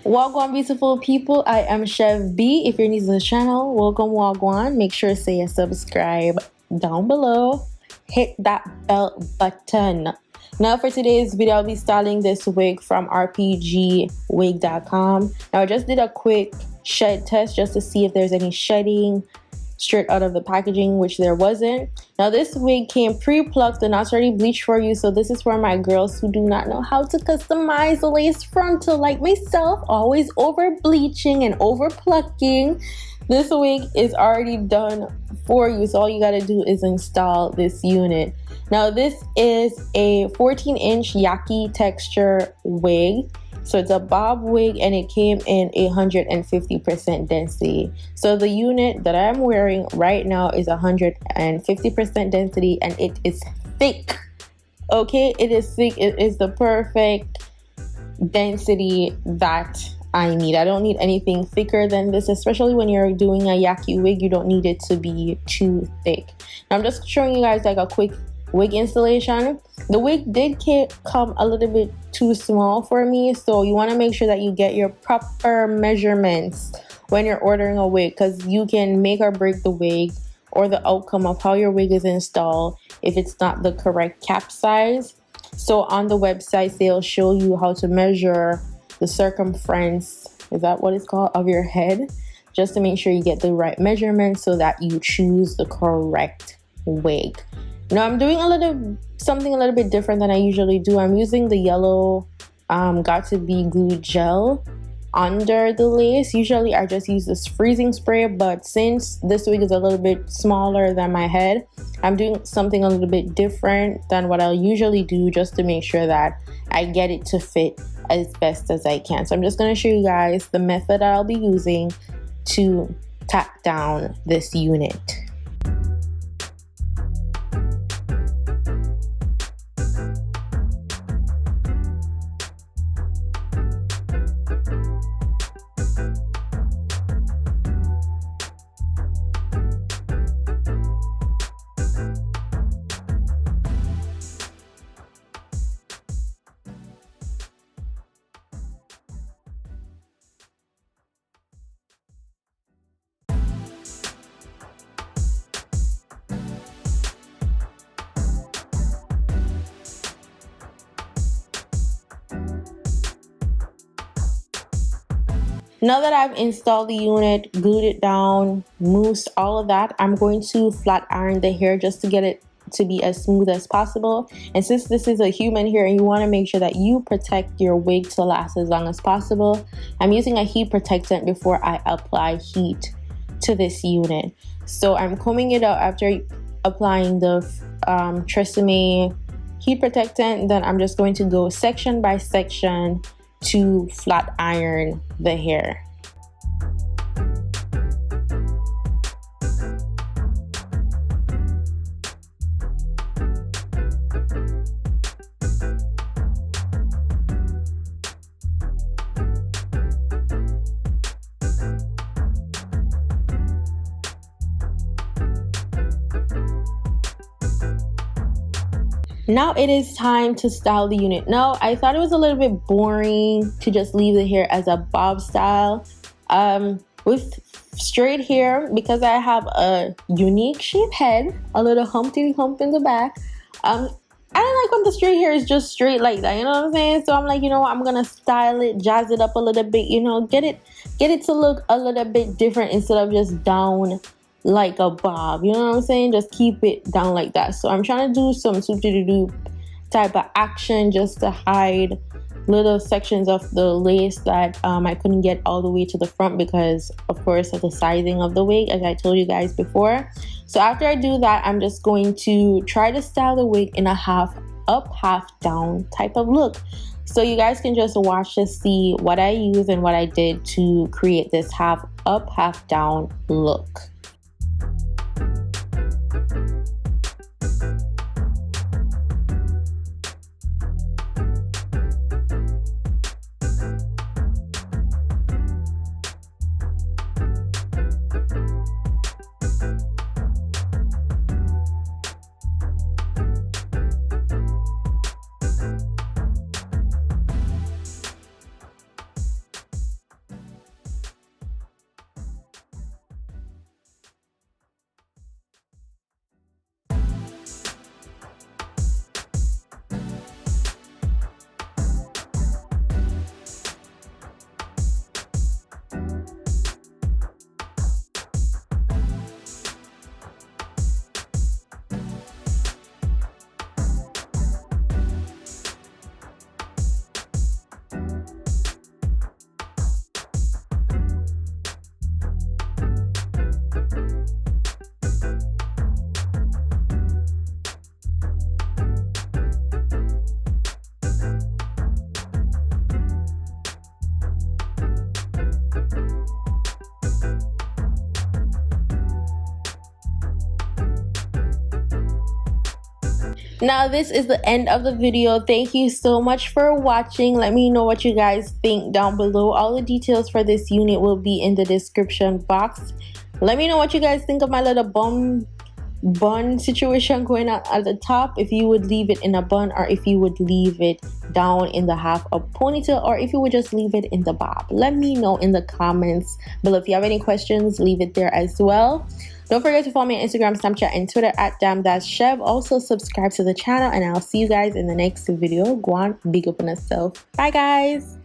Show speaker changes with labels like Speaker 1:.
Speaker 1: Wagwan beautiful people, I am Chev B. If you're new to the channel, welcome Wagwan. Make sure to say subscribe down below. Hit that bell button. Now for today's video, I'll be styling this wig from RPGHair.com. Now I just did a quick shed test just to see if there's any shedding straight out of the packaging, which there wasn't. Now this wig came pre-plucked and not already bleached for you, so this is for my girls who do not know how to customize the lace frontal like myself, always over bleaching and over plucking. This wig is already done for you, so all you gotta do is install this unit. Now this is a 14-inch Yaki texture wig. So it's a bob wig and it came in 150% density. So the unit that I'm wearing right now is 150% density and it is thick. Okay, it is thick. It is the perfect density that I need. I don't need anything thicker than this, especially when you're doing a Yaki wig. You don't need it to be too thick. Now I'm just showing you guys like a quick wig installation. The wig did come a little bit too small for me, so you want to make sure that you get your proper measurements when you're ordering a wig, because you can make or break the wig or the outcome of how your wig is installed if it's not the correct cap size. So on the website they'll show you how to measure the circumference, is that what it's called, of your head, just to make sure you get the right measurement so that you choose the correct wig. Now I'm doing something a little bit different than I usually do. I'm using the yellow Got To Be glue gel under the lace. Usually I just use this freezing spray, but since this wig is a little bit smaller than my head, I'm doing something a little bit different than what I'll usually do, just to make sure that I get it to fit as best as I can. So I'm just going to show you guys the method that I'll be using to tack down this unit. Now that I've installed the unit, glued it down, moussed, all of that, I'm going to flat iron the hair just to get it to be as smooth as possible. And since this is a human hair and you want to make sure that you protect your wig to last as long as possible, I'm using a heat protectant before I apply heat to this unit. So I'm combing it out after applying the Tresemme heat protectant. Then I'm just going to go section by section to flat iron the hair. Now it is time to style the unit. Now I thought it was a little bit boring to just leave the hair as a bob style. With straight hair, because I have a unique shaped head, a little humpty hump in the back, I don't like when the straight hair is just straight like that, you know what I'm saying? So I'm like, you know what, I'm gonna style it, jazz it up a little bit, you know, get it to look a little bit different instead of just down like a bob, you know what I'm saying? Just keep it down like that. So I'm trying to do some swoop-de-doo type of action just to hide little sections of the lace that I couldn't get all the way to the front because of course of the sizing of the wig, as I told you guys before. So after I do that, I'm just going to try to style the wig in a half up, half down type of look. So you guys can just watch to see what I use and what I did to create this half up, half down look. Now this is the end of the video. Thank you so much for watching. Let me know what you guys think down below. All the details for this unit will be in the description box. Let me know what you guys think of my little bun situation going on at the top, if you would leave it in a bun or if you would leave it down in the half of ponytail, or if you would just leave it in the bob. Let me know in the comments below. If you have any questions, leave it there as well. Don't forget to follow me on Instagram, Snapchat, and Twitter at damn-chev. Also subscribe to the channel, and I'll see you guys in the next video. Go on, big up on yourself. Bye guys.